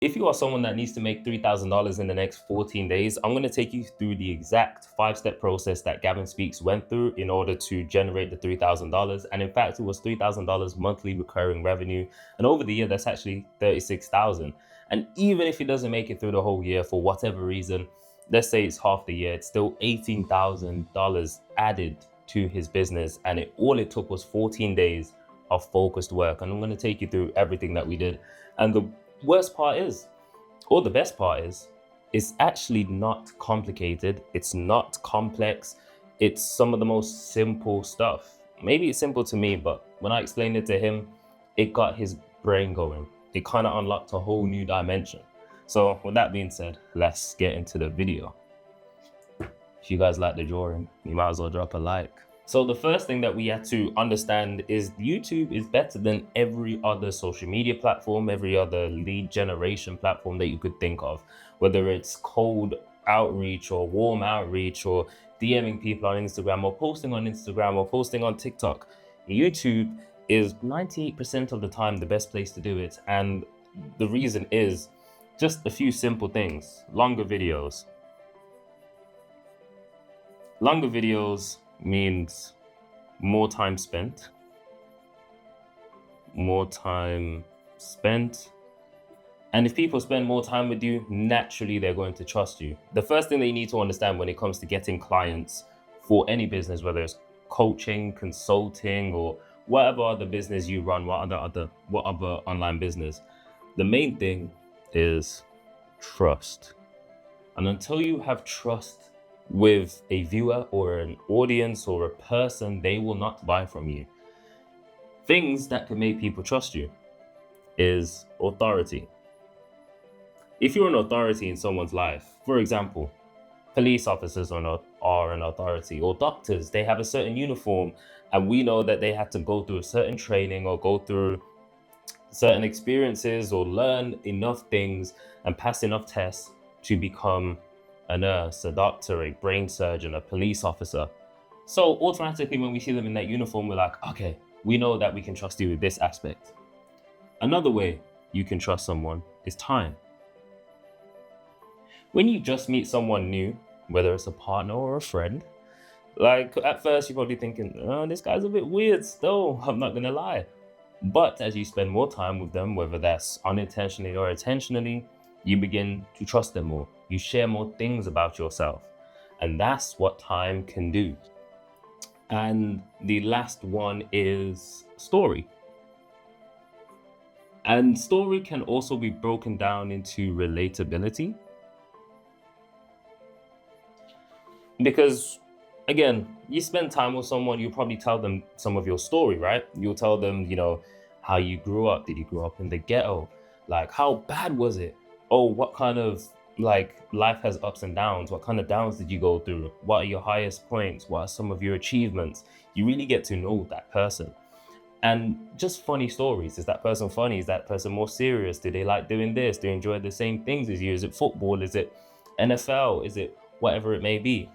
If you are someone that needs to make $3,000 in the next 14 days, I'm going to take you through the exact 5-step process that Gavin Speaks went through in order to generate the $3,000. And in fact, it was $3,000 monthly recurring revenue. And over the year, that's actually $36,000. And even if he doesn't make it through the whole year for whatever reason, let's say it's half the year, it's still $18,000 added to his business. And all it took was 14 days of focused work. And I'm going to take you through everything that we did. And the worst part is, or the best part is, it's actually not complicated. It's not complex. It's some of the most simple stuff. Maybe it's simple to me, but when I explained it to him, it got his brain going. It kind of unlocked a whole new dimension. So with that being said, let's get into the video. If you guys like the drawing, you might as well drop a like. So the first thing that we have to understand is YouTube is better than every other social media platform, every other lead generation platform that you could think of, whether it's cold outreach or warm outreach or DMing people on Instagram or posting on Instagram or posting on TikTok. YouTube is 98% of the time the best place to do it. And the reason is just a few simple things. Longer videos. Longer videos means more time spent. And if people spend more time with you, naturally they're going to trust you. The first thing that you need to understand when it comes to getting clients for any business, whether it's coaching, consulting, or whatever other business you run, what other online business, the main thing is trust. And until you have trust with a viewer or an audience or a person, they will not buy from you. Things that can make people trust you is authority. If you're an authority in someone's life, for example, police officers are an authority, or doctors, they have a certain uniform, and we know that they had to go through a certain training or go through certain experiences or learn enough things and pass enough tests to become a nurse, a doctor, a brain surgeon, a police officer. So automatically when we see them in that uniform, we're like, okay, we know that we can trust you with this aspect. Another way you can trust someone is time. When you just meet someone new, whether it's a partner or a friend, like at first you're probably thinking, oh, this guy's a bit weird still, I'm not gonna lie. But as you spend more time with them, whether that's unintentionally or intentionally, you begin to trust them more. You share more things about yourself. And that's what time can do. And the last one is story. And story can also be broken down into relatability. Because again, you spend time with someone, you probably tell them some of your story, right? You'll tell them, how you grew up. Did you grow up in the ghetto? Like, how bad was it? Oh, what kind of life has ups and downs? What kind of downs did you go through? What are your highest points? What are some of your achievements? You really get to know that person. And just funny stories. Is that person funny? Is that person more serious? Do they like doing this? Do they enjoy the same things as you? Is it football? Is it NFL? Is it whatever it may be?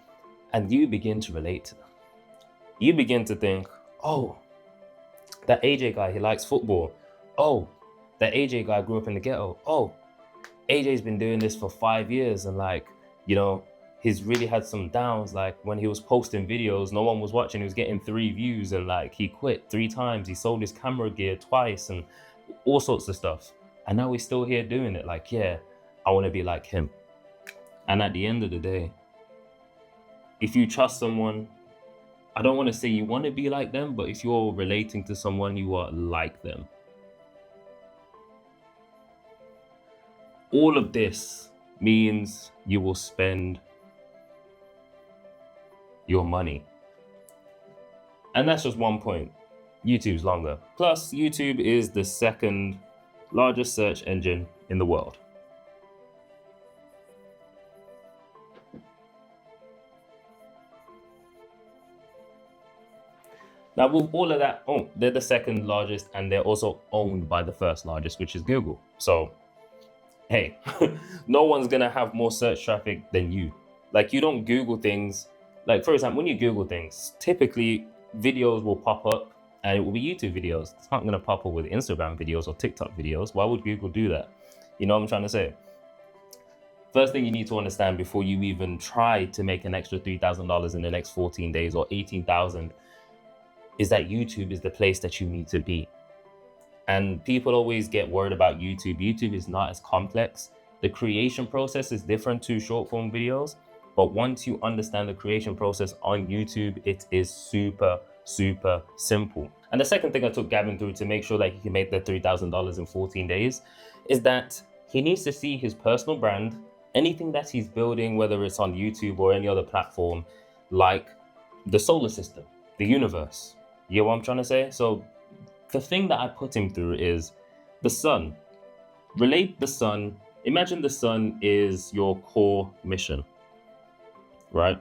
And you begin to relate to them. You begin to think, oh, that AJ guy, he likes football. Oh, that AJ guy grew up in the ghetto. Oh, AJ's been doing this for 5 years and he's really had some downs. Like when he was posting videos, no one was watching, he was getting 3 views and he quit 3 times. He sold his camera gear twice and all sorts of stuff. And now he's still here doing it. Yeah, I want to be like him. And at the end of the day, if you trust someone, I don't want to say you want to be like them, but if you're relating to someone, you are like them. All of this means you will spend your money. And that's just one point. YouTube's longer. Plus, YouTube is the second largest search engine in the world. Now, with all of that, they're the second largest, and they're also owned by the first largest, which is Google. So, hey, no one's gonna have more search traffic than you. You don't Google things. For example, when you Google things, typically videos will pop up and it will be YouTube videos. It's not gonna pop up with Instagram videos or TikTok videos. Why would Google do that? You know what I'm trying to say? First thing you need to understand before you even try to make an extra $3,000 in the next 14 days or 18,000 is that YouTube is the place that you need to be. And people always get worried about YouTube. YouTube is not as complex. The creation process is different to short form videos. But once you understand the creation process on YouTube, it is super, super simple. And the second thing I took Gavin through to make sure that he can make the $3,000 in 14 days is that he needs to see his personal brand, anything that he's building, whether it's on YouTube or any other platform, like the solar system, the universe. You know what I'm trying to say? So the thing that I put him through is the sun. Relate the sun. Imagine the sun is your core mission, right?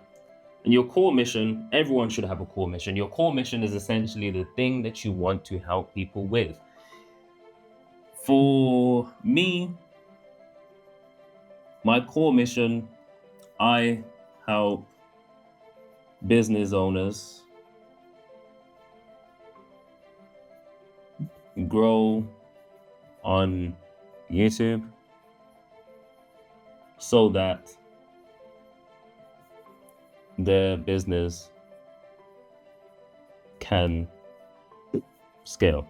And your core mission, everyone should have a core mission. Your core mission is essentially the thing that you want to help people with. For me, my core mission, I help business owners grow on YouTube so that their business can scale.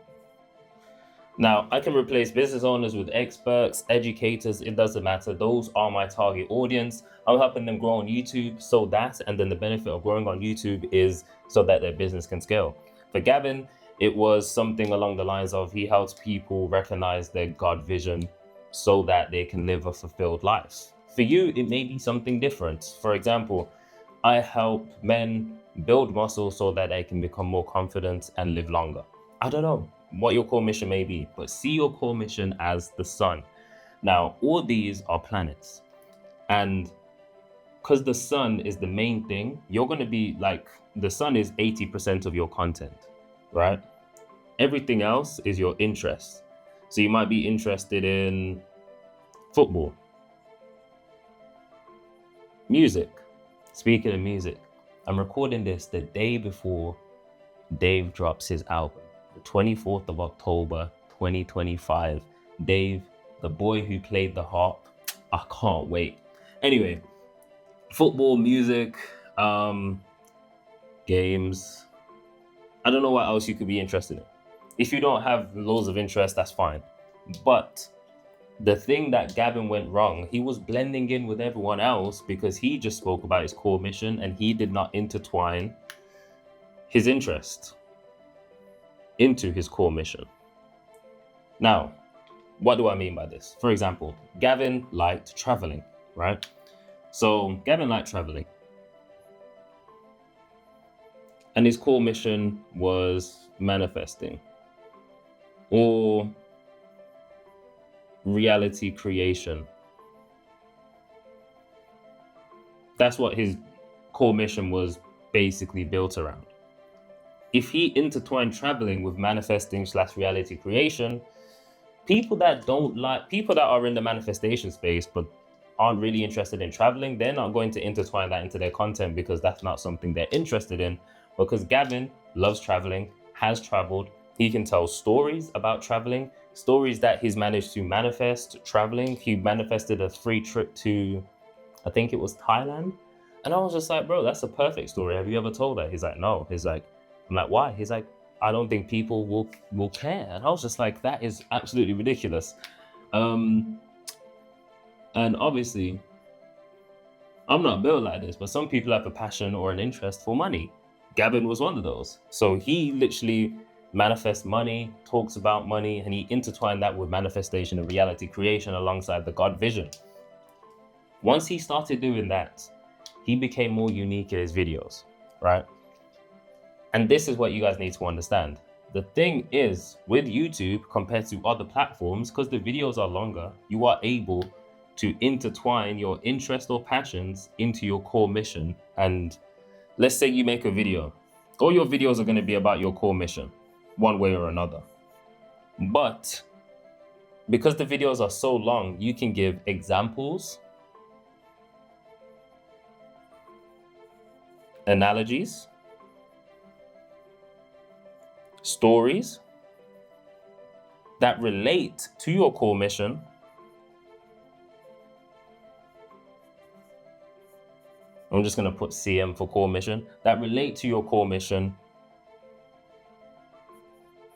Now, I can replace business owners with experts, educators, it doesn't matter. Those are my target audience. I'm helping them grow on YouTube so that, and then the benefit of growing on YouTube is so that their business can scale. For Gavin, it was something along the lines of he helps people recognize their God vision so that they can live a fulfilled life. For you, it may be something different. For example, I help men build muscle so that they can become more confident and live longer. I don't know what your core mission may be, but see your core mission as the sun. Now, all these are planets. And because the sun is the main thing, you're going to be like, the sun is 80% of your content, right? Everything else is your interest. So you might be interested in football, music. Speaking of music, I'm recording this the day before Dave drops his album, the 24th of October, 2025. Dave, the boy who played the harp, I can't wait. Anyway, football, music, games. I don't know what else you could be interested in. If you don't have loads of interest, that's fine. But the thing that Gavin went wrong, he was blending in with everyone else because he just spoke about his core mission and he did not intertwine his interest into his core mission. Now, what do I mean by this? For example, Gavin liked traveling, right? So Gavin liked traveling. And his core mission was manifesting or reality creation. That's what his core mission was basically built around. If he intertwined traveling with manifesting / reality creation, people that are in the manifestation space but aren't really interested in traveling, they're not going to intertwine that into their content because that's not something they're interested in. Because Gavin loves traveling, has traveled, he can tell stories about traveling, stories that he's managed to manifest traveling. He manifested a free trip to, I think it was Thailand. And I was just like, bro, that's a perfect story. Have you ever told that? He's like, no. He's like, I'm like, why? He's like, I don't think people will care. And I was just like, that is absolutely ridiculous. And obviously, I'm not built like this, but some people have a passion or an interest for money. Gavin was one of those. So he literally manifests money, talks about money, and he intertwined that with manifestation and reality creation alongside the God vision. Once he started doing that, he became more unique in his videos, right? And this is what you guys need to understand. The thing is, with YouTube compared to other platforms, because the videos are longer, you are able to intertwine your interest or passions into your core mission. And let's say you make a video. All your videos are going to be about your core mission, one way or another. But because the videos are so long, you can give examples, analogies, stories that relate to your core mission I'm just going to put CM for core mission, that relate to your core mission,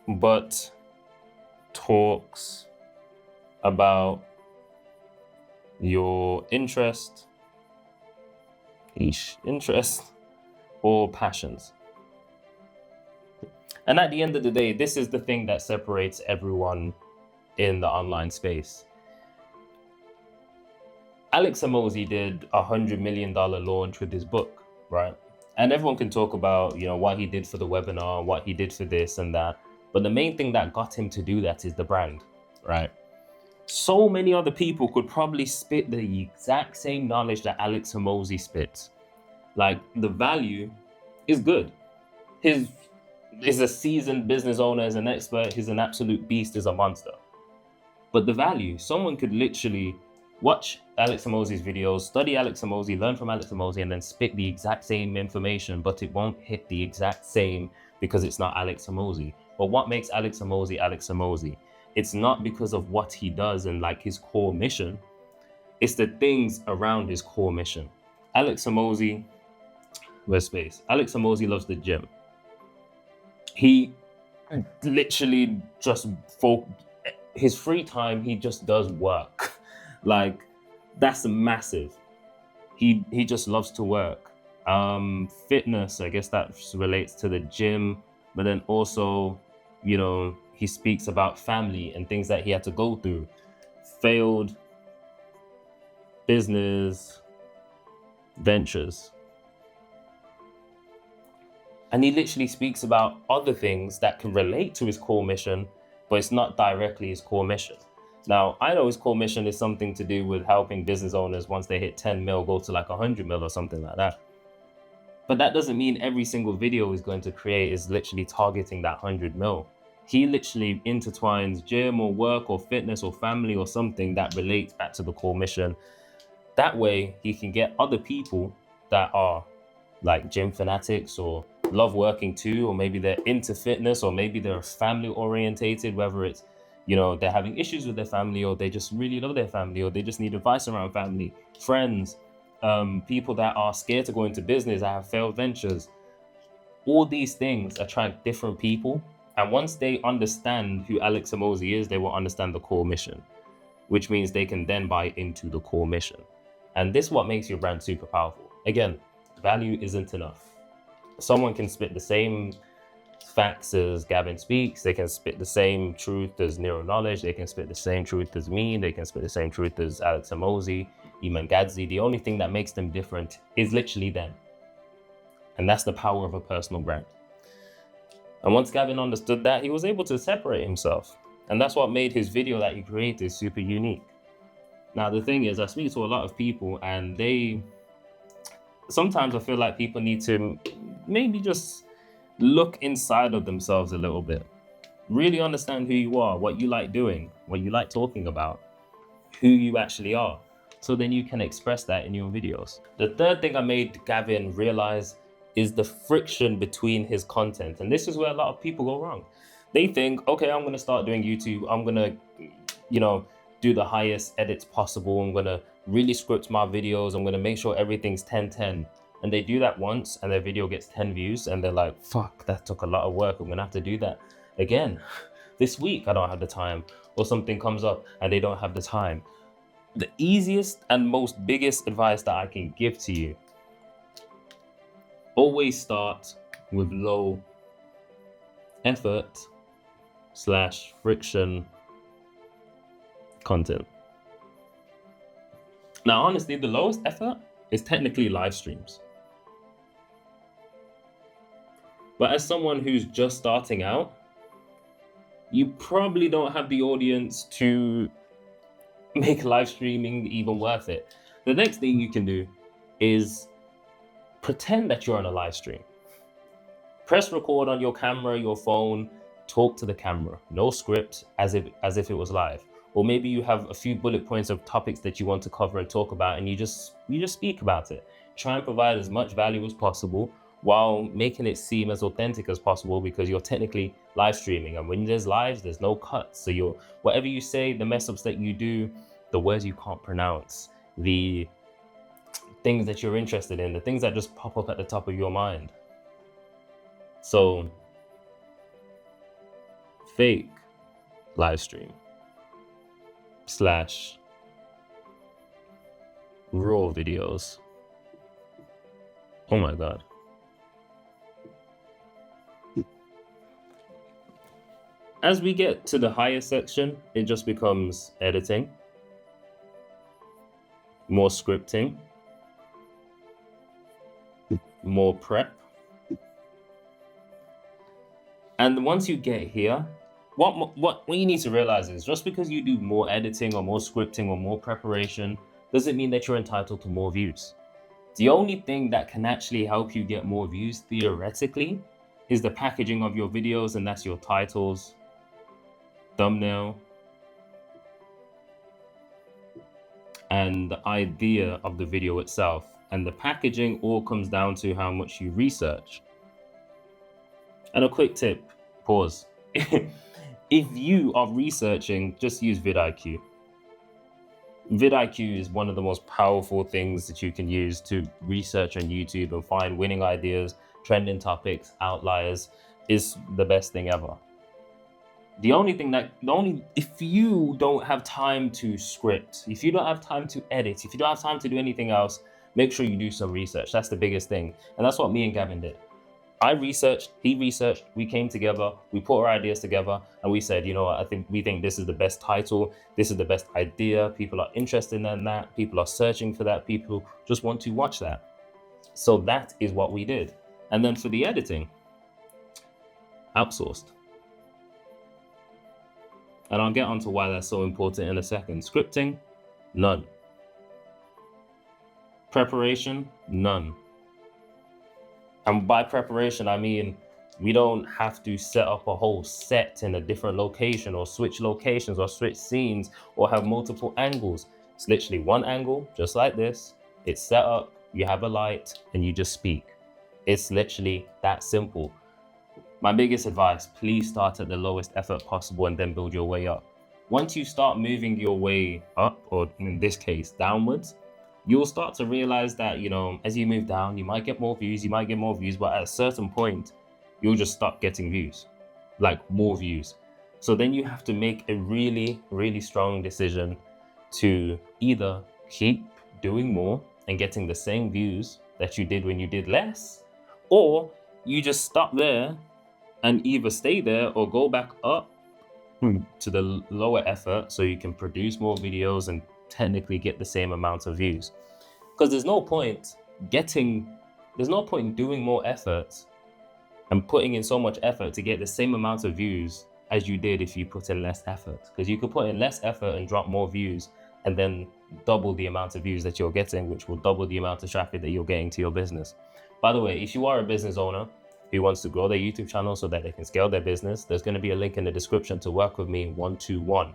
but talks about your interest or passions. And at the end of the day, this is the thing that separates everyone in the online space. Alex Hormozi did $100 million launch with his book, right? And everyone can talk about, what he did for the webinar, what he did for this and that. But the main thing that got him to do that is the brand, right? So many other people could probably spit the exact same knowledge that Alex Hormozi spits. Like, the value is good. He's a seasoned business owner, is an expert, he's an absolute beast, is a monster. But the value, someone could literally watch Alex Hormozi's videos, study Alex Hormozi, learn from Alex Hormozi, and then spit the exact same information, but it won't hit the exact same because it's not Alex Hormozi. But what makes Alex Hormozi Alex Hormozi? It's not because of what he does and like his core mission. It's the things around his core mission. Alex Hormozi, where's space? Alex Hormozi loves the gym. He literally just, for his free time, he just does work. Like, that's massive. He just loves to work. Fitness, I guess that relates to the gym, but then also, he speaks about family and things that he had to go through. Failed business ventures. And he literally speaks about other things that can relate to his core mission, but it's not directly his core mission. Now, I know his core mission is something to do with helping business owners, once they hit 10 mil, go to like 100 mil or something like that. But that doesn't mean every single video he's going to create is literally targeting that 100 mil. He literally intertwines gym or work or fitness or family or something that relates back to the core mission. That way he can get other people that are like gym fanatics or love working too, or maybe they're into fitness, or maybe they're family orientated, whether it's, they're having issues with their family, or they just really love their family, or they just need advice around family, friends, people that are scared to go into business, that have failed ventures. All these things attract different people. And once they understand who Alex Hormozi is, they will understand the core mission, which means they can then buy into the core mission. And this is what makes your brand super powerful. Again, value isn't enough. Someone can spit the same facts as Gavin Speaks. They can spit the same truth as Nero Knowledge. They can spit the same truth as me. They can spit the same truth as Alex Hormozi, Iman Gadzhi. The only thing that makes them different is literally them. And that's the power of a personal brand. And once Gavin understood that, he was able to separate himself. And that's what made his video that he created super unique. Now, the thing is, I speak to a lot of people, and sometimes I feel like people need to maybe just look inside of themselves a little bit. Really understand who you are, what you like doing, what you like talking about, who you actually are. So then you can express that in your videos. The third thing I made Gavin realize is the friction between his content. And this is where a lot of people go wrong. They think, okay, I'm going to start doing YouTube. I'm going to, do the highest edits possible. I'm going to really script my videos. I'm going to make sure everything's 10:10. And they do that once and their video gets 10 views and they're like, fuck, that took a lot of work. I'm going to have to do that again. This week, I don't have the time. Or something comes up and they don't have the time. The easiest and most biggest advice that I can give to you, always start with low effort / friction content. Now, honestly, the lowest effort is technically live streams. But as someone who's just starting out, you probably don't have the audience to make live streaming even worth it. The next thing you can do is pretend that you're on a live stream. Press record on your camera, your phone, talk to the camera. No script, as if it was live. Or maybe you have a few bullet points of topics that you want to cover and talk about, and you just speak about it. Try and provide as much value as possible while making it seem as authentic as possible, because you're technically live streaming. And when there's lives, there's no cuts. So whatever you say, the mess ups that you do, the words you can't pronounce, the things that you're interested in, the things that just pop up at the top of your mind. So, fake live stream / raw videos. Oh my God. As we get to the higher section, it just becomes editing, more scripting, more prep. And once you get here, what you need to realize is just because you do more editing or more scripting or more preparation doesn't mean that you're entitled to more views. The only thing that can actually help you get more views theoretically is the packaging of your videos, and that's your titles, thumbnail, and the idea of the video itself. And the packaging all comes down to how much you research. And a quick tip, pause. If you are researching, just use vidIQ. vidIQ is one of the most powerful things that you can use to research on YouTube and find winning ideas, trending topics, outliers. Is the best thing ever. If you don't have time to script, if you don't have time to edit, if you don't have time to do anything else, make sure you do some research. That's the biggest thing. And that's what me and Gavin did. I researched, he researched, we came together, we put our ideas together, and we said, you know what, we think this is the best title, this is the best idea, people are interested in that, people are searching for that, people just want to watch that. So that is what we did. And then for the editing, outsourced. And I'll get onto why that's so important in a second. Scripting, none. Preparation, none. And by preparation, I mean, we don't have to set up a whole set in a different location or switch locations or switch scenes or have multiple angles. It's literally one angle, just like this. It's set up, you have a light, and you just speak. It's literally that simple. My biggest advice, please start at the lowest effort possible and then build your way up. Once you start moving your way up, or in this case, downwards, you'll start to realize that, as you move down, you might get more views, but at a certain point, you'll just stop getting views, like more views. So then you have to make a really, really strong decision to either keep doing more and getting the same views that you did when you did less, or you just stop there and either stay there or go back up to the lower effort so you can produce more videos and technically get the same amount of views. Because there's no point doing more effort and putting in so much effort to get the same amount of views as you did if you put in less effort. Because you could put in less effort and drop more views and then double the amount of views that you're getting, which will double the amount of traffic that you're getting to your business. By the way, if you are a business owner who wants to grow their YouTube channel so that they can scale their business, there's going to be a link in the description to work with me one-to-one.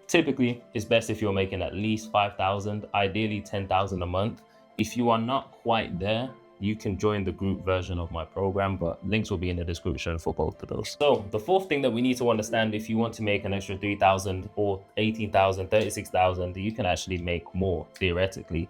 Typically, it's best if you're making at least 5,000, ideally 10,000 a month. If you are not quite there, you can join the group version of my program, but links will be in the description for both of those. So the fourth thing that we need to understand, if you want to make an extra 3,000 or 18,000, 36,000, you can actually make more theoretically,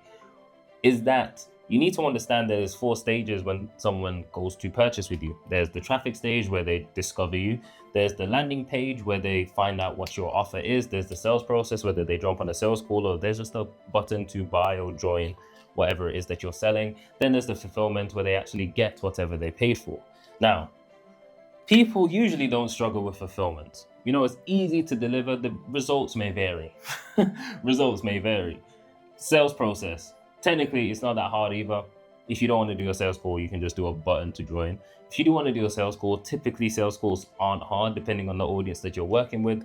is that you need to understand there's 4 stages when someone goes to purchase with you. There's the traffic stage where they discover you. There's the landing page where they find out what your offer is. There's the sales process, whether they jump on a sales call or there's just a button to buy or join whatever it is that you're selling. Then there's the fulfillment where they actually get whatever they paid for. Now, people usually don't struggle with fulfillment. It's easy to deliver. The results may vary. Sales process. Technically, it's not that hard either. If you don't want to do a sales call, you can just do a button to join. If you do want to do a sales call, typically sales calls aren't hard depending on the audience that you're working with,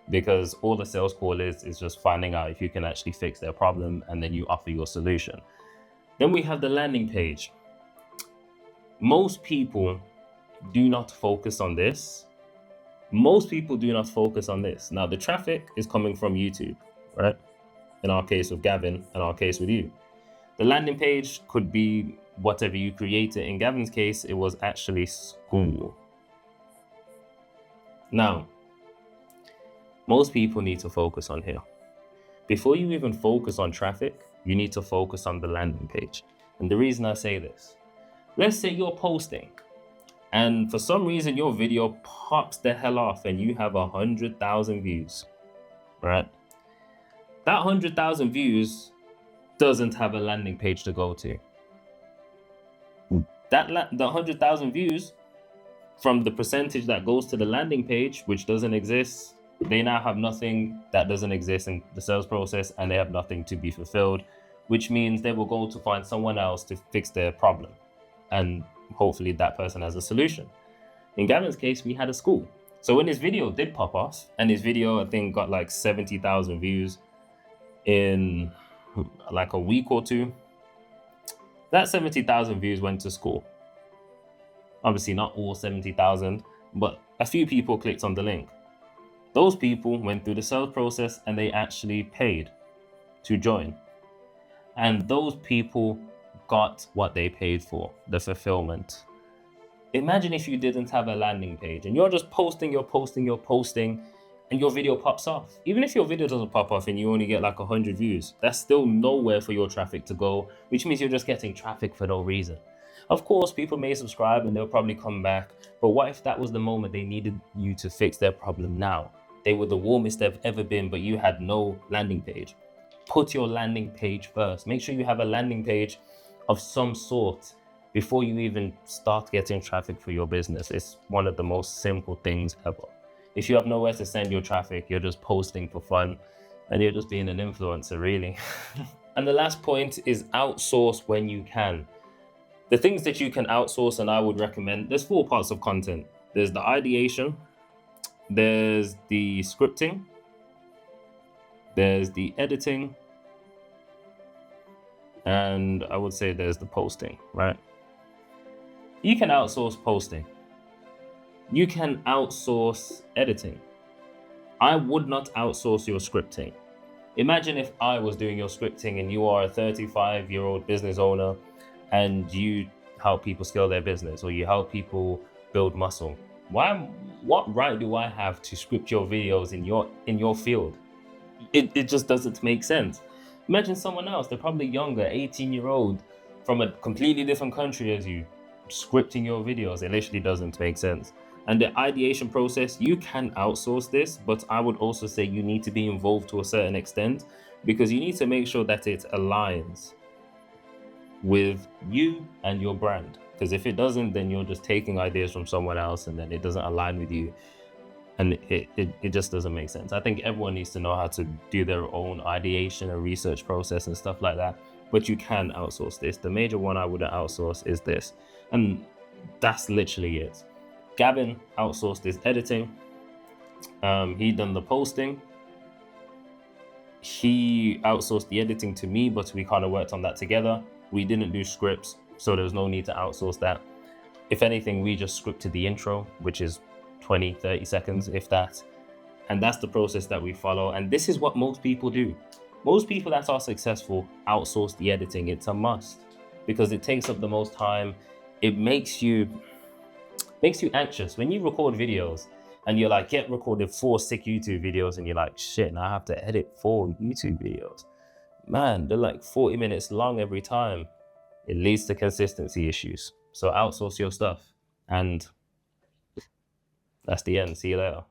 because all the sales call is just finding out if you can actually fix their problem and then you offer your solution. Then we have the landing page. Most people do not focus on this. Now, the traffic is coming from YouTube, right? In our case with Gavin, in our case with you. The landing page could be whatever you created. In Gavin's case, it was actually school. Now, most people need to focus on here before you even focus on traffic, you need to focus on the landing page. And the reason I say this, let's say you're posting and for some reason your video pops the hell off and you have 100,000 views, right? That 100,000 views doesn't have a landing page to go to. The 100,000 views, from the percentage that goes to the landing page, which doesn't exist, they now have nothing that doesn't exist in the sales process, and they have nothing to be fulfilled, which means they will go to find someone else to fix their problem. And hopefully that person has a solution. In Gavin's case, we had a school. So when his video did pop off, and his video, I think, got like 70,000 views in like a week or two, that 70,000 views went to school. Obviously not all 70,000, but a few people clicked on the link. Those people went through the sales process and they actually paid to join. And those people got what they paid for, the fulfillment. Imagine if you didn't have a landing page and you're just posting, and your video pops off. Even if your video doesn't pop off and you only get like 100 views, that's still nowhere for your traffic to go, which means you're just getting traffic for no reason. Of course, people may subscribe and they'll probably come back, but what if that was the moment they needed you to fix their problem now? They were the warmest they've ever been, but you had no landing page. Put your landing page first. Make sure you have a landing page of some sort before you even start getting traffic for your business. It's one of the most simple things ever. If you have nowhere to send your traffic, you're just posting for fun and you're just being an influencer, really. And the last point is outsource when you can. The things that you can outsource, and I would recommend, there's 4 parts of content. There's the ideation, there's the scripting, there's the editing, and I would say there's the posting, right? You can outsource posting. You can outsource editing. I would not outsource your scripting. Imagine if I was doing your scripting and you are a 35-year-old business owner and you help people scale their business or you help people build muscle. What right do I have to script your videos in your field? It just doesn't make sense. Imagine someone else, they're probably younger, 18-year-old from a completely different country as you, scripting your videos. It literally doesn't make sense. And the ideation process, you can outsource this, but I would also say you need to be involved to a certain extent because you need to make sure that it aligns with you and your brand. Because if it doesn't, then you're just taking ideas from someone else and then it doesn't align with you. And it just doesn't make sense. I think everyone needs to know how to do their own ideation and research process and stuff like that. But you can outsource this. The major one I wouldn't outsource is this. And that's literally it. Gavin outsourced his editing. He done the posting. He outsourced the editing to me, but we kind of worked on that together. We didn't do scripts, so there was no need to outsource that. If anything, we just scripted the intro, which is 20, 30 seconds, if that. And that's the process that we follow. And this is what most people do. Most people that are successful outsource the editing. It's a must because it takes up the most time. It makes you anxious. When you record videos and you're like, get recorded 4 sick YouTube videos and you're like, shit, now I have to edit 4 YouTube videos. Man, they're like 40 minutes long every time. It leads to consistency issues. So outsource your stuff. And that's the end. See you later.